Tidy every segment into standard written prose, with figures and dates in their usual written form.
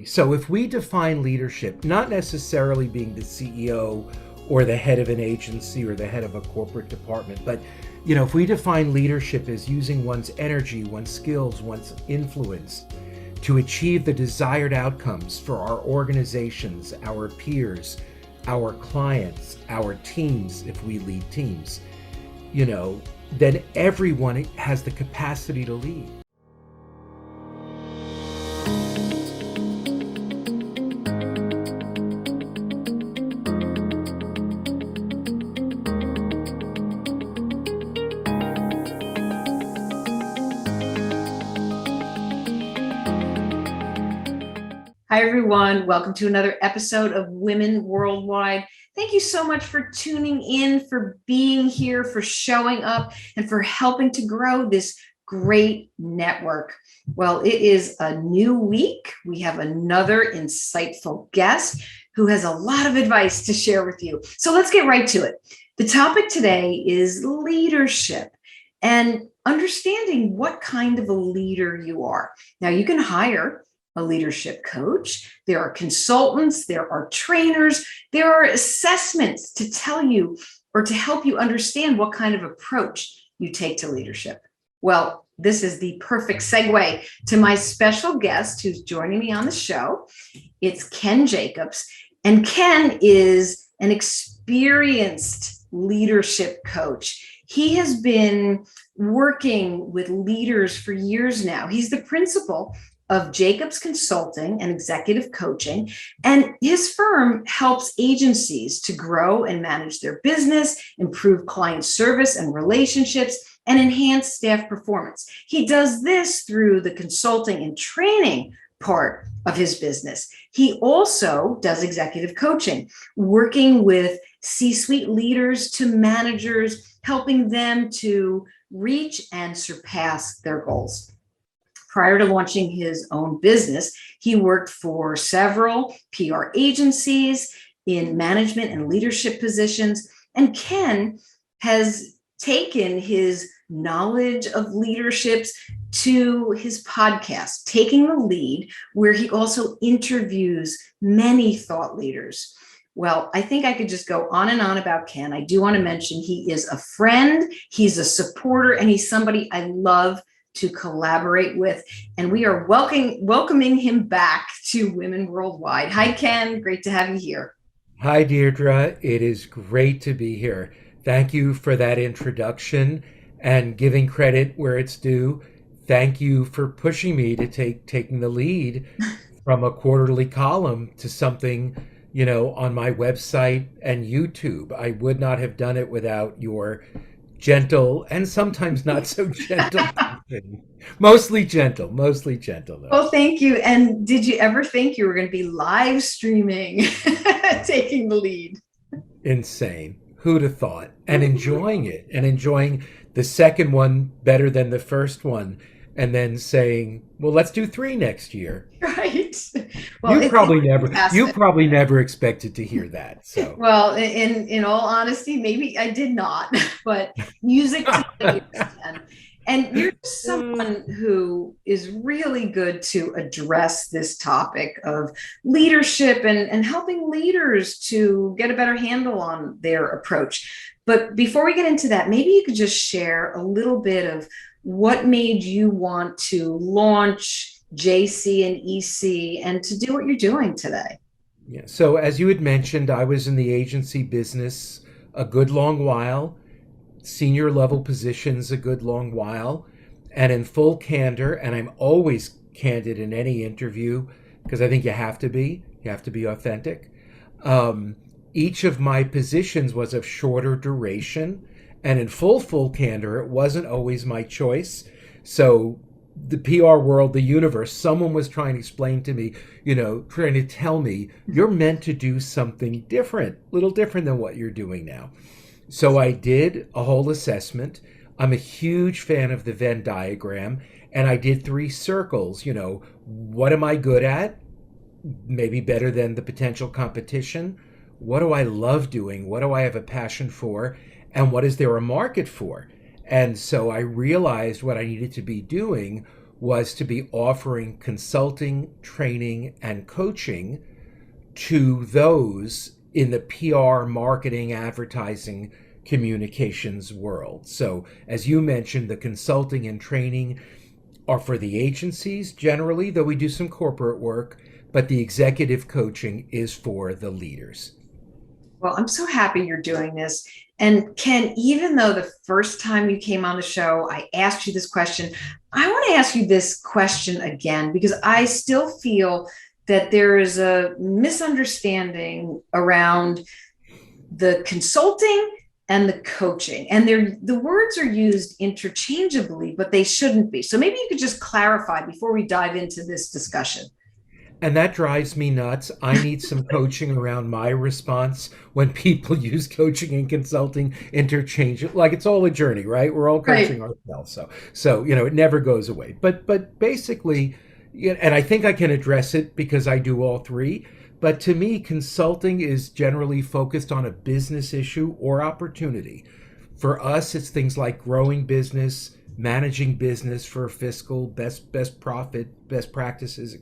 Absolutely. So if we define leadership, not necessarily being the CEO or the head of an agency or the head of a corporate department, but if we define leadership as using one's energy, one's skills, one's influence to achieve the desired outcomes for our organizations, our peers, our clients, our teams, if we lead teams, then everyone has the capacity to lead. Hi, everyone. Welcome to another episode of Women Worldwide. Thank you so much for tuning in, for being here, for showing up, and for helping to grow this great network. Well, it is a new week. We have another insightful guest who has a lot of advice to share with you. So let's get right to it. The topic today is leadership and understanding what kind of a leader you are. Now, you can hire a leadership coach. There are consultants, there are trainers, there are assessments to tell you or to help you understand what kind of approach you take to leadership. Well, this is the perfect segue to my special guest who's joining me on the show. It's Ken Jacobs, and Ken is an experienced leadership coach. He has been working with leaders for years now. He's the principal of Jacobs Consulting and Executive Coaching, and his firm helps agencies to grow and manage their business, improve client service and relationships, and enhance staff performance. He does this through the consulting and training part of his business. He also does executive coaching, working with C-suite leaders to managers, helping them to reach and surpass their goals. Prior to launching his own business, he worked for several PR agencies in management and leadership positions. And Ken has taken his knowledge of leaderships to his podcast, Taking the Lead, where he also interviews many thought leaders. Well, I think I could just go on and on about Ken. I do want to mention he is a friend, he's a supporter, and he's somebody I love to collaborate with. And we are welcoming him back to Women Worldwide. Hi, Ken. Great to have you here. Hi, Deirdre. It is great to be here. Thank you for that introduction and giving credit where it's due. Thank you for pushing me to taking the lead from a quarterly column to something, on my website and YouTube. I would not have done it without your gentle and sometimes not so gentle. Mostly gentle though. Oh, thank you. And did you ever think you were going to be live streaming Taking the Lead? Insane. Who'd have thought? And enjoying it and enjoying the second one better than the first one. And then saying, well, let's do 3 next year. Right. Well, you probably never expected to hear that. So, well, in all honesty, maybe I did not, but music to my ears. And you're someone who is really good to address this topic of leadership and helping leaders to get a better handle on their approach. But before we get into that, maybe you could just share a little bit of what made you want to launch JC and EC and to do what you're doing today. Yeah. So as you had mentioned, I was in the agency business a good long while, senior level positions a good long while, and in full candor, and I'm always candid in any interview because I think you have to be authentic. Each of my positions was of shorter duration, and in full candor, it wasn't always my choice. So the PR world, the universe, someone was trying to explain to me, trying to tell me, you're meant to do something different, a little different than what you're doing now. So I did a whole assessment. I'm a huge fan of the Venn diagram, and I did 3 circles. What am I good at? Maybe better than the potential competition. What do I love doing? What do I have a passion for? And what is there a market for? And so I realized what I needed to be doing was to be offering consulting, training, and coaching to those in the PR, marketing, advertising, communications world. So, as you mentioned, the consulting and training are for the agencies generally, though we do some corporate work, but the executive coaching is for the leaders. Well, I'm so happy you're doing this. And Ken, even though the first time you came on the show, I asked you this question, I want to ask you this question again because I still feel that there is a misunderstanding around the consulting and the coaching. And the words are used interchangeably, but they shouldn't be. So maybe you could just clarify before we dive into this discussion. And that drives me nuts. I need some coaching around my response when people use coaching and consulting interchange. Like it's all a journey, right? We're all coaching Right. ourselves. So it never goes away. But basically, and I think I can address it because I do all three. But to me, consulting is generally focused on a business issue or opportunity. For us, it's things like growing business, managing business for fiscal best practices,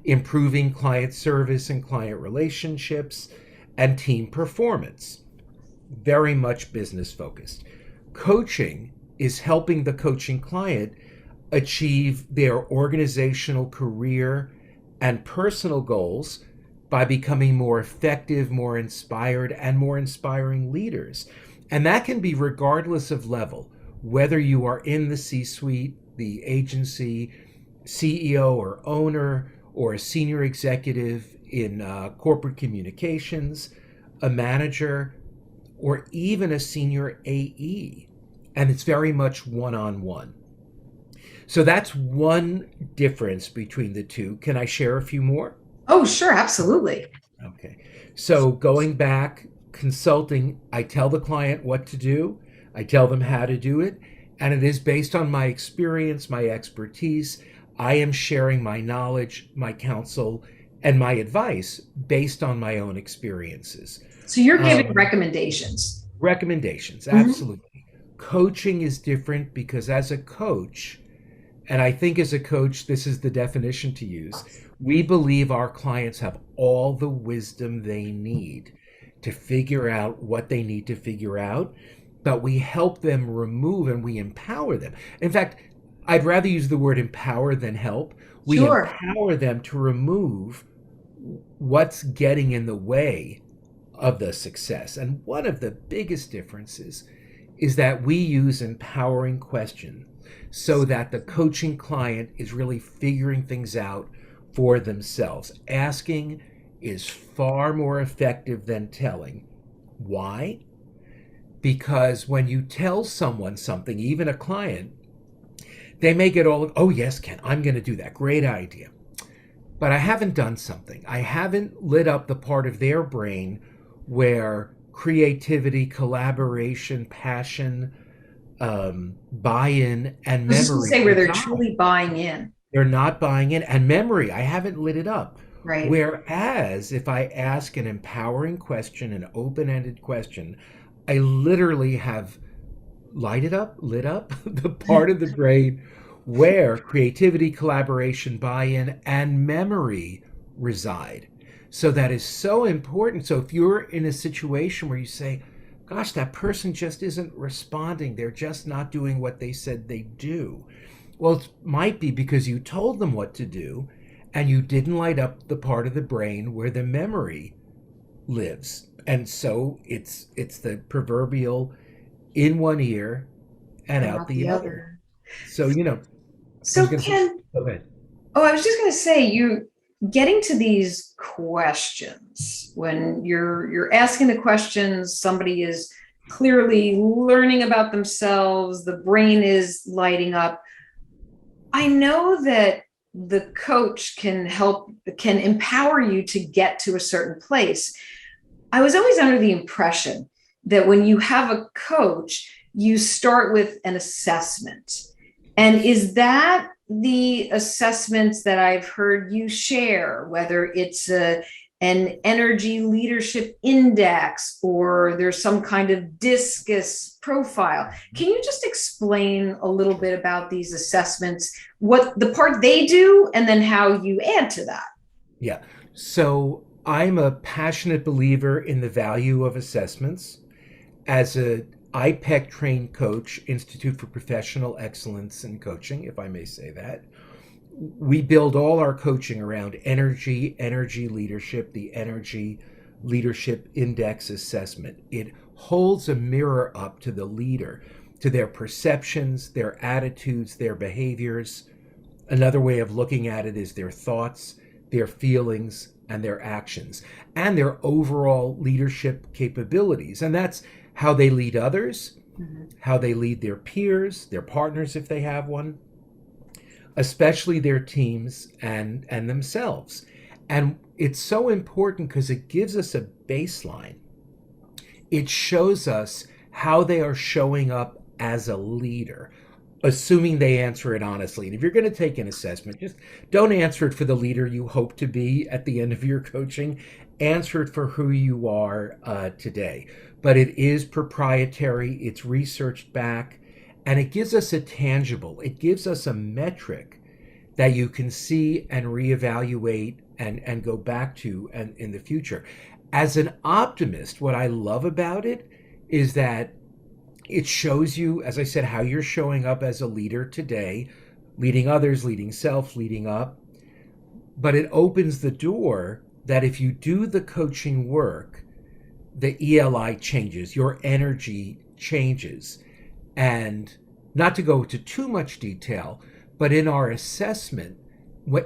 improving client service and client relationships, and team performance. Very much business focused. Coaching is helping the coaching client achieve their organizational, career, and personal goals by becoming more effective, more inspired, and more inspiring leaders. And that can be regardless of level, whether you are in the C suite, the agency, CEO or owner, or a senior executive in corporate communications, a manager, or even a senior AE. And it's very much one on one. So that's one difference between the two. Can I share a few more? Oh, sure, absolutely. Okay. So going back, consulting, I tell the client what to do, I tell them how to do it, and it is based on my experience, my expertise. I am sharing my knowledge, my counsel, and my advice based on my own experiences. So you're giving Um, recommendations. Recommendations, Mhm. absolutely. Coaching is different because as a coach, and I think as a coach, this is the definition to use. We believe our clients have all the wisdom they need to figure out what they need to figure out, but we help them remove and we empower them. In fact, I'd rather use the word empower than help. We Sure. empower them to remove what's getting in the way of the success. And one of the biggest differences is that we use empowering questions so that the coaching client is really figuring things out for themselves. Asking is far more effective than telling. Why? Because when you tell someone something, even a client, they may get all, oh, yes, Ken, I'm going to do that. Great idea. But I haven't done something. I haven't lit up the part of their brain where creativity, collaboration, passion, buy-in, and I was just going to memory say where they're reside. truly buying in, They're not buying in. And memory, I haven't lit it up. right? Whereas if I ask an empowering question, an open-ended question, I literally have lit up the part of the brain where creativity, collaboration, buy-in, and memory reside. So that is so important. So if you're in a situation where you say, gosh, that person just isn't responding, they're just not doing what they said they do. Well, it might be because you told them what to do and you didn't light up the part of the brain where the memory lives. And so it's the proverbial in one ear and And out not the the other. other. So, I was So going to say, Ken, go ahead. oh, I was just going to say you getting to these questions when you're asking the questions, somebody is clearly learning about themselves, the brain is lighting up. I know that the coach can empower you to get to a certain place. I was always under the impression that when you have a coach, you start with an assessment. And is that the assessments that I've heard you share, whether it's an energy leadership index, or there's some kind of discus profile. Can you just explain a little bit about these assessments, what the part they do, and then how you add to that? Yeah. So I'm a passionate believer in the value of assessments. As a IPEC trained coach, Institute for Professional Excellence in Coaching, if I may say that, we build all our coaching around energy leadership, the energy leadership index assessment. It holds a mirror up to the leader, to their perceptions, their attitudes, their behaviors. Another way of looking at it is their thoughts, their feelings, and their actions, and their overall leadership capabilities. And that's how they lead others, Mhm. how they lead their peers, their partners if they have one, especially their teams and themselves. And it's so important because it gives us a baseline. It shows us how they are showing up as a leader, assuming they answer it honestly. And if you're going to take an assessment, just don't answer it for the leader you hope to be at the end of your coaching. Answer it for who you are today. But it is proprietary, it's researched back, and it gives us a tangible, it gives us a metric that you can see and reevaluate and go back to and in the future. As an optimist, what I love about it is that it shows you, as I said, how you're showing up as a leader today, leading others, leading self, leading up. But it opens the door that if you do the coaching work, the ELI changes, your energy changes. And not to go into too much detail, but in our assessment,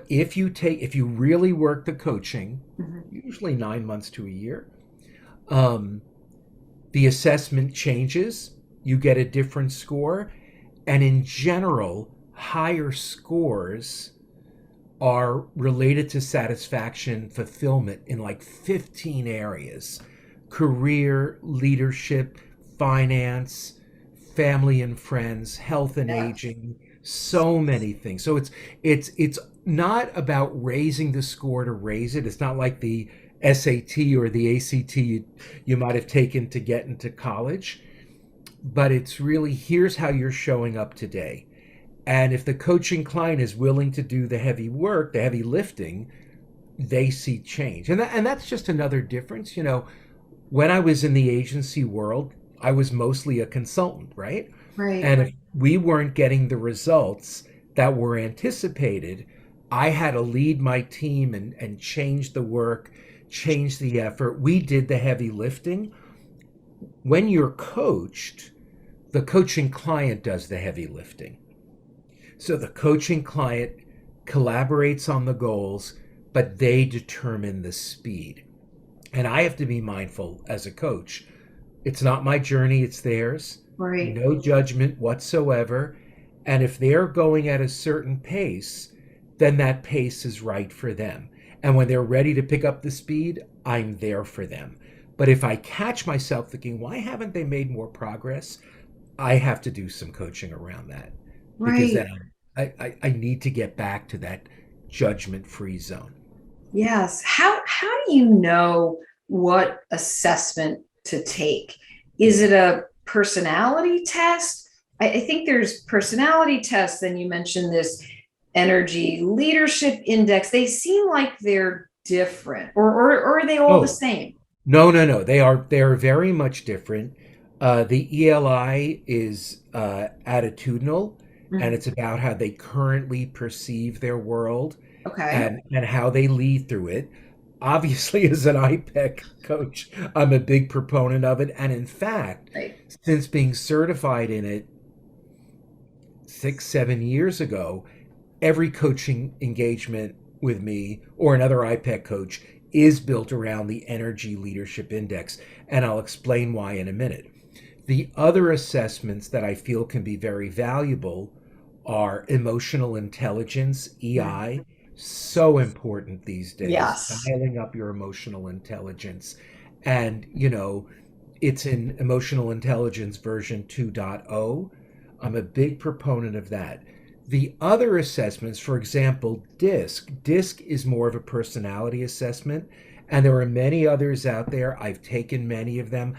if you really work the coaching, Mhm. usually 9 months to a year, um, the assessment changes. You get a different score, and in general, higher scores are related to satisfaction, fulfillment in like 15 areas: career, leadership, finance, family and friends, health and Yeah. aging, so many things. So it's not about raising the score to raise it. It's not like the SAT or the ACT you might have taken to get into college, but it's really, here's how you're showing up today. And if the coaching client is willing to do the heavy work, the heavy lifting, they see change. And that's just another difference. When I was in the agency world, I was mostly a consultant, right? Right. And if we weren't getting the results that were anticipated, I had to lead my team and change the work, change the effort. We did the heavy lifting. When you're coached, the coaching client does the heavy lifting. So the coaching client collaborates on the goals, but they determine the speed. And I have to be mindful as a coach. It's not my journey, it's theirs. Right. No judgment whatsoever. And if they're going at a certain pace, then that pace is right for them. And when they're ready to pick up the speed, I'm there for them. But if I catch myself thinking, why haven't they made more progress? I have to do some coaching around that, because Right. then I need to get back to that judgment free zone. Yes. How do you know what assessment to take? Is it a personality test? I think there's personality tests. Then you mentioned this energy leadership index. They seem like they're different, or are they all the Oh, same? no, no, no. They are very much different. The ELI is attitudinal, and Mhm. it's about how they currently perceive their world Okay. and how they lead through it. Obviously, as an IPEC coach, I'm a big proponent of it. And in fact, Right. since being certified in it 6, 7 years ago, every coaching engagement with me or another IPEC coach is built around the Energy Leadership Index. And I'll explain why in a minute. The other assessments that I feel can be very valuable are emotional intelligence, Mm. EI. So important these days, Yes. dialing up your emotional intelligence. And, it's in emotional intelligence version 2.0. I'm a big proponent of that. The other assessments, for example, DISC is more of a personality assessment, And there are many others out there. I've taken many of them.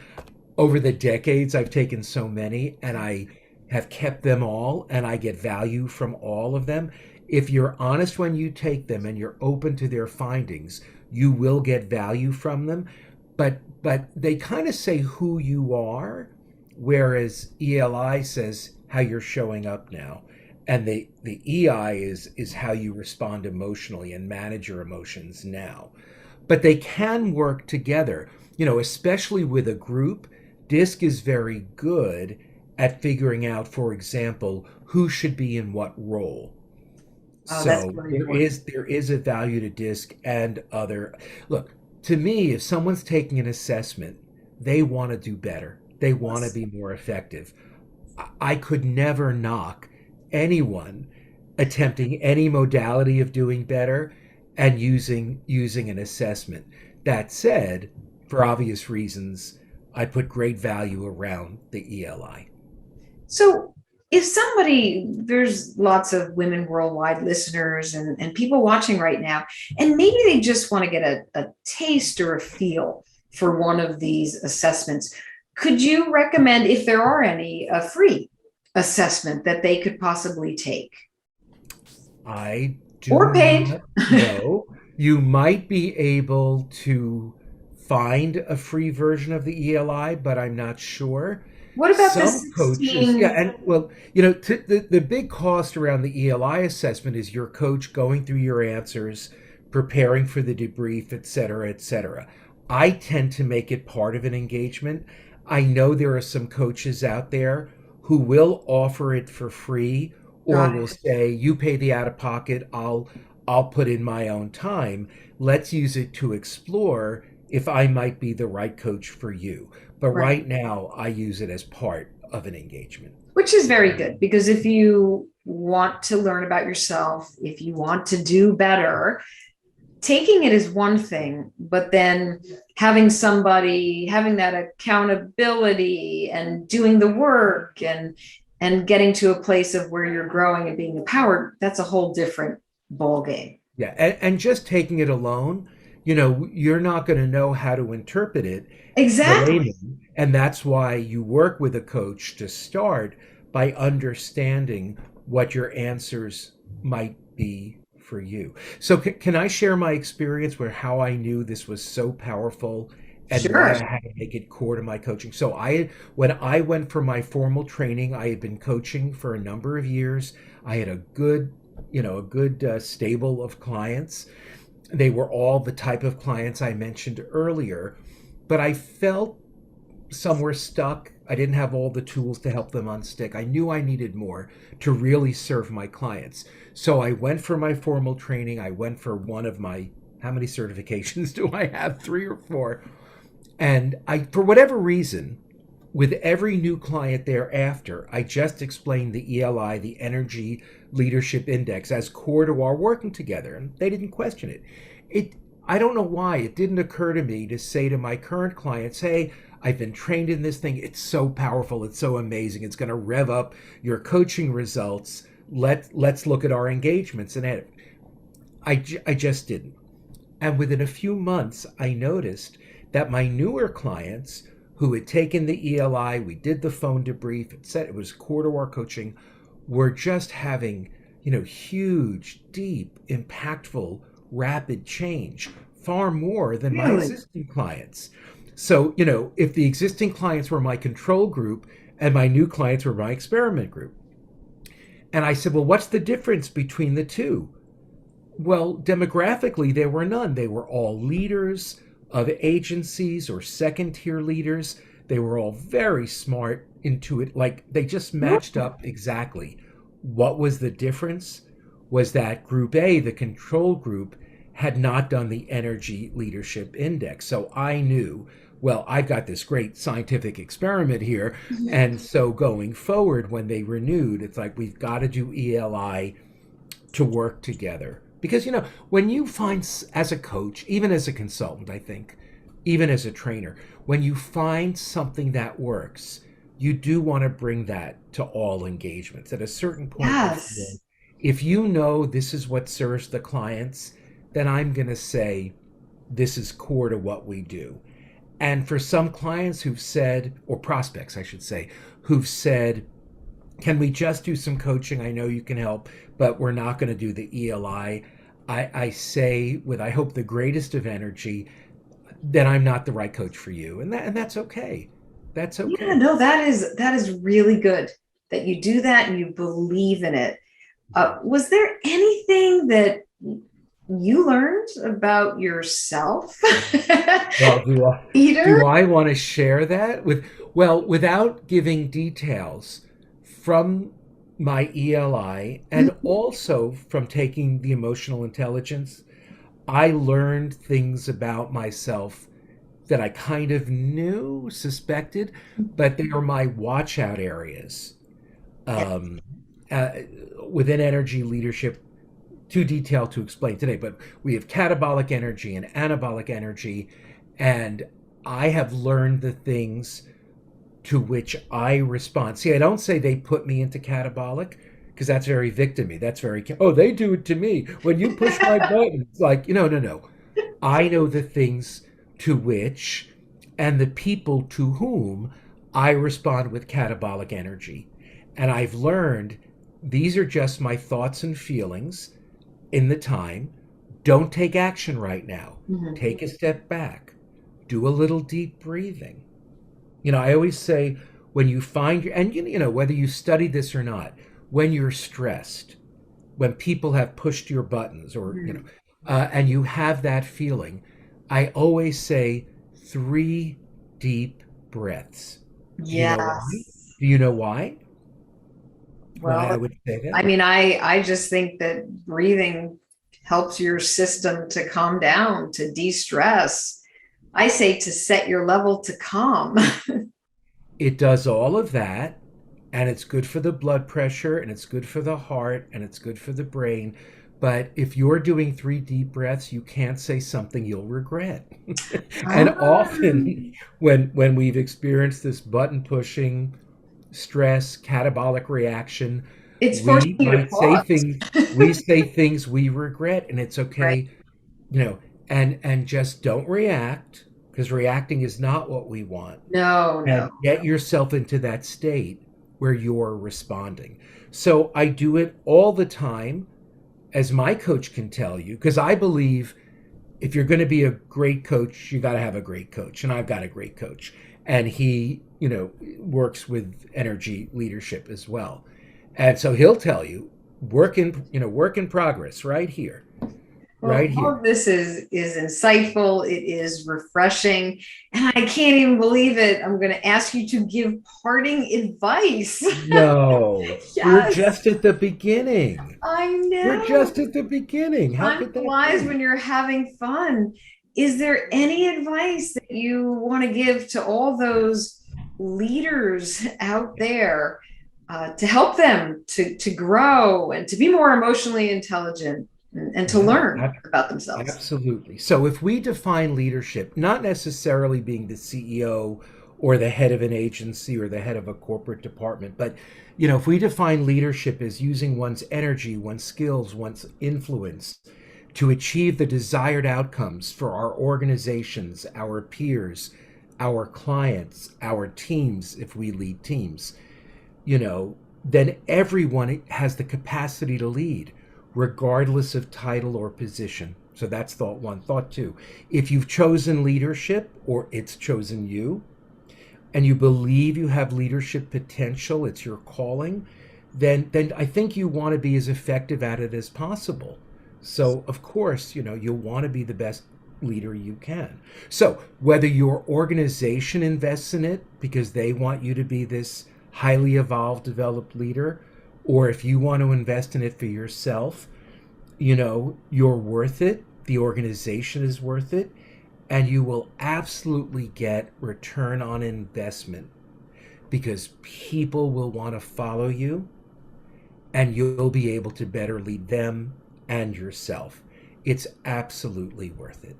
Over the decades, I've taken so many, and I have kept them all, and I get value from all of them. If you're honest when you take them and you're open to their findings, you will get value from them. But they kind of say who you are, whereas ELI says how you're showing up now. And the EI is how you respond emotionally and manage your emotions now. But they can work together, especially with a group. DISC is very good at figuring out, for example, who should be in what role. Oh, that's So very there important. is there is a value to DISC and other. Look, to me, if someone's taking an assessment, they want to do better. They want to Yes. be more effective. I could never knock anyone attempting any modality of doing better and using an assessment. That said, for obvious reasons, I put great value around the ELI. So, if there's lots of women worldwide listeners and people watching right now, and maybe they just want to get a taste or a feel for one of these assessments, could you recommend, if there are any, a free assessment that they could possibly take I do or paid? not know. You might be able to find a free version of the ELI, but I'm not sure. What about the Some coaches, yeah, 16? and well, the big cost around the ELI assessment is your coach going through your answers, preparing for the debrief, et cetera, et cetera. I tend to make it part of an engagement. I know there are some coaches out there who will offer it for free or Got will it. say, you pay the out of pocket, I'll put in my own time. Let's use it to explore if I might be the right coach for you. But Right. right now, I use it as part of an engagement. Which is very good, because if you want to learn about yourself, if you want to do better, taking it is one thing, but then having that accountability and doing the work and getting to a place of where you're growing and being empowered, that's a whole different ball game. Yeah, and just taking it alone, you're not going to know how to interpret it, the Exactly. layman, and that's why you work with a coach to start by understanding what your answers might be for you. So can I share my experience where how I knew this was so powerful and why Sure. I had to make it core to my coaching? So when I went for my formal training, I had been coaching for a number of years. I had a good stable of clients. They were all the type of clients I mentioned earlier, but I felt some were stuck. I didn't have all the tools to help them unstick. I knew I needed more to really serve my clients. So I went for my formal training. I went for one of my, how many certifications do I have? Three or four. And for whatever reason, with every new client thereafter, I just explained the ELI, the Energy Leadership Index, as core to our working together, and they didn't question it. I don't know why it didn't occur to me to say to my current clients, "Hey, I've been trained in this thing. It's so powerful. It's so amazing. It's going to rev up your coaching results. Let's look at our engagements." And I just didn't. And within a few months, I noticed that my newer clients who had taken the ELI, we did the phone debrief, it said it was core to our coaching, were just having, huge, deep, impactful, rapid change, far more than my Really? existing clients. So, if the existing clients were my control group and my new clients were my experiment group. And I said, well, what's the difference between the two? Well, demographically, there were none. They were all leaders of agencies or second tier leaders. They were all very smart, intuitive, like they just matched up exactly. What was the difference? Was that Group A, the control group, had not done the Energy Leadership Index. So I knew, well, I've got this great scientific experiment here. And so going forward, when they renewed, it's like we've got to do ELI to work together. Because, when you find, as a coach, even as a consultant, I think, even as a trainer, when you find something that works, you do want to bring that to all engagements. At a certain point, Yes. if you know this is what serves the clients, then I'm going to say, This is core to what we do. And for some clients who've said, or prospects, I should say, who've said, can we just do some coaching? I know you can help, but we're not going to do the ELI. I say, with I hope the greatest of energy, that I'm not the right coach for you, and that's okay. That's Yeah, okay. no, that is really good that you do that and you believe in it. Was there anything that you learned about yourself, Well, do Peter? I want to share that with, well, without giving details from my ELI and also from taking the emotional intelligence? I learned things about myself that I kind of knew, suspected, but they are my watch out areas. Yeah. Um, uh, Within energy leadership, too detailed to explain today, but we have catabolic energy and anabolic energy, and I have learned the things to which I respond. See, I don't say they put me into catabolic because that's very victimy. That's very, oh, they do it to me. When you push my button, it's like, no. I know the things to which and the people to whom I respond with catabolic energy. And I've learned these are just my thoughts and feelings in the time. Don't take action right now. Mhm. Take a step back. Do a little deep breathing. I always say when you find your, and whether you study this or not, when you're stressed, when people have pushed your buttons or, Mhm. and you have that feeling, I always say 3 deep breaths. Do you know why? Yes. Do you know why? Why I Well, would say I that? mean, I just think that breathing helps your system to calm down, to de-stress. I say to set your level to calm. It does all of that, and it's good for the blood pressure, and it's good for the heart, and it's good for the brain. But if you're doing 3 deep breaths, you can't say something you'll regret. And often, Ah, when we've experienced this button pushing, stress, catabolic reaction, it's forcing we you to might say pause, things we say things we regret, and it's right? okay, you know, and just don't react because reacting is not what we want, No, no. and get yourself into that state where you're responding. So I do it all the time, as my coach can tell you, because I believe if you're going to be a great coach, you got to have a great coach. And I've got a great coach. And he, works with energy leadership as well. And so he'll tell you, work in progress right here, Well, right all here. of this is insightful. It is refreshing, and I can't even believe it. I'm going to ask you to give parting advice. No, we're Yes, just at the beginning. I We're know. just at the beginning. How Time could that flies when be? you're having fun. Is there any advice that you want to give to all those leaders out there to help them to grow and to be more emotionally intelligent and to Yeah, learn about themselves? absolutely. So if we define leadership, not necessarily being the CEO or the head of an agency or the head of a corporate department, but if we define leadership as using one's energy, one's skills, one's influence to achieve the desired outcomes for our organizations, our peers, our clients, our teams, if we lead teams, you know, then everyone has the capacity to lead, regardless of title or position. So that's thought one. Thought two, if you've chosen leadership or it's chosen you, and you believe you have leadership potential, it's your calling, then I think you want to be as effective at it as possible. So of course, you'll want to be the best leader you can. So whether your organization invests in it because they want you to be this highly evolved, developed leader, or if you want to invest in it for yourself, you're worth it. The organization is worth it, and you will absolutely get return on investment because people will want to follow you and you'll be able to better lead them and yourself. It's absolutely worth it.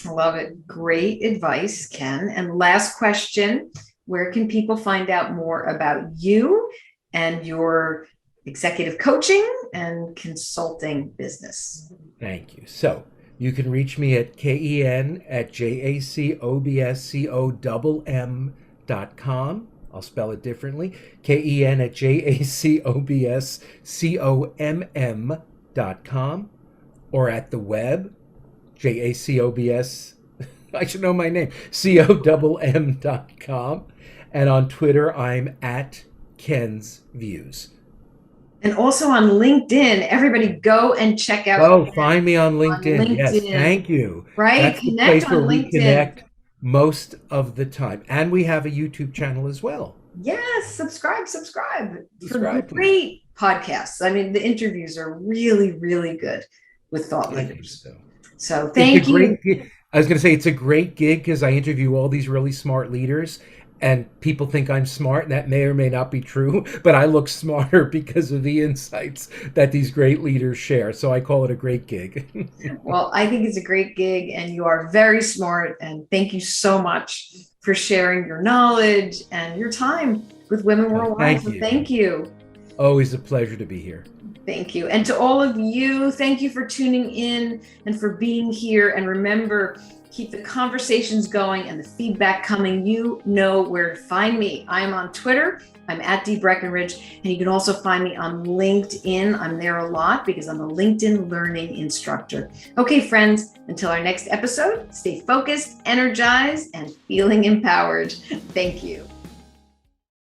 I love it. Great advice, Ken. And last question, where can people find out more about you and your executive coaching and consulting business? Thank you. So You can reach me at ken@jacobscomm.com. I'll spell it differently. ken@jacobscomm.com, or at the web, jacobs. I should know my name. comm.com. And on Twitter, I'm at Ken's Views. And also on LinkedIn, everybody go and check out Oh, Ken find me on on LinkedIn. Yes, LinkedIn, thank you. right? That's the Connect place where on we LinkedIn. connect most of the time. And we have a YouTube channel as well. Yes, subscribe for Subscribe, please. great podcasts. I mean, the interviews are really, really good with thought I think leaders. so. So It's a thank you. great gig. I was going to say it's a great gig because I interview all these really smart leaders, and people think I'm smart, and that may or may not be true, but I look smarter because of the insights that these great leaders share. So I call it a great gig. Well, I think it's a great gig and you are very smart. And thank you so much for sharing your knowledge and your time with Women Oh, Worldwide. thank So you. thank you. Always a pleasure to be here. Thank you. And to all of you, thank you for tuning in and for being here. And remember, keep the conversations going and the feedback coming. You know where to find me. I'm on Twitter. I'm at Dee Breckenridge. And you can also find me on LinkedIn. I'm there a lot because I'm a LinkedIn learning instructor. Okay, friends, until our next episode, stay focused, energized, and feeling empowered. Thank you.